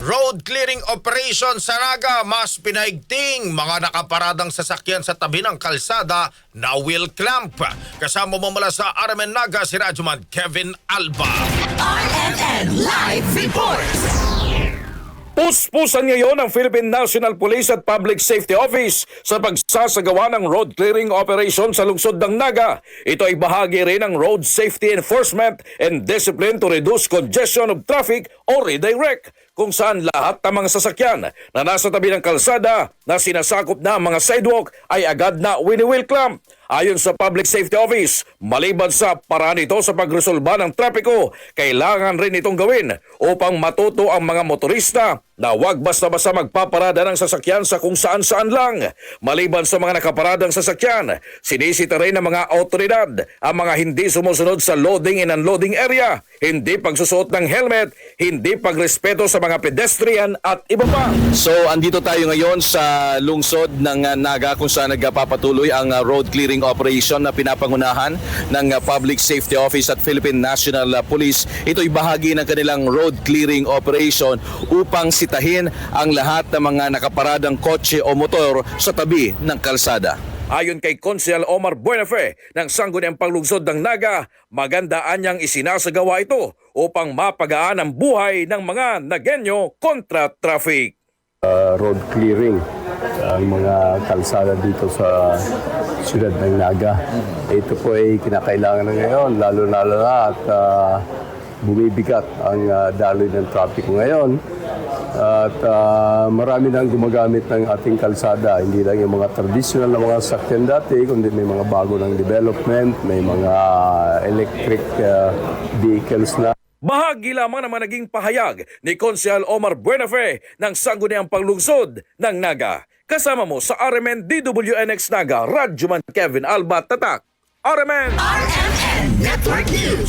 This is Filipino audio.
Road clearing operation sa Naga, mas pinaigting mga nakaparadang sasakyan sa tabi ng kalsada na wheel clamp. Kasama mo mula sa RMN Naga si Radyoman Kevin Alba. RMN Live Reports! Puspusan ngayon ang Philippine National Police at Public Safety Office sa pagsasagawa ng road clearing operation sa lungsod ng Naga. Ito ay bahagi rin ng Road Safety Enforcement and Discipline to Reduce Congestion of Traffic o redirect, kung saan lahat ng mga sasakyan na nasa tabi ng kalsada na sinasakop na ang mga sidewalk ay agad na wini-wheel clamp. Ayon sa Public Safety Office, maliban sa paraan ito sa pagresolba ng trapiko, kailangan rin itong gawin upang matuto ang mga motorista na huwag basta-basta magpaparada ng sasakyan sa kung saan-saan lang. Maliban sa mga nakaparadang sasakyan, sinisita rin ng mga otoridad ang mga hindi sumusunod sa loading and unloading area, hindi pagsusuot ng helmet, hindi pagrespeto sa mga pedestrian at iba pa. So andito tayo ngayon sa lungsod ng Naga kung saan nagpapatuloy ang road clearing operation na pinapangunahan ng Public Safety Office at Philippine National Police. Ito'y bahagi ng kanilang road clearing operation upang sitahin ang lahat ng mga nakaparadang kotse o motor sa tabi ng kalsada. Ayon kay Konsehal Omar Buenafe ng Sangguniang Panglungsod ng Naga, magandaan niyang isinasagawa ito upang mapagaan ang buhay ng mga Nagenyo kontra traffic. Road clearing ang mga kalsada dito sa siyudad ng Naga. Ito po ay kinakailangan na ngayon, lalo na at bumibigat ang daloy ng traffic ngayon. At marami nang gumagamit ng ating kalsada. Hindi lang yung mga traditional na mga sakyan dati, kundi may mga bago ng development, may mga electric vehicles na. Bahagi lamang naman naging pahayag ni Konsehal Omar Buenafe ng Sangguniang Panglungsod ng Naga. Kasama mo sa RMN DWNX Naga, Radyoman Kevin Alba, Tatak, RMN! RMN Network News!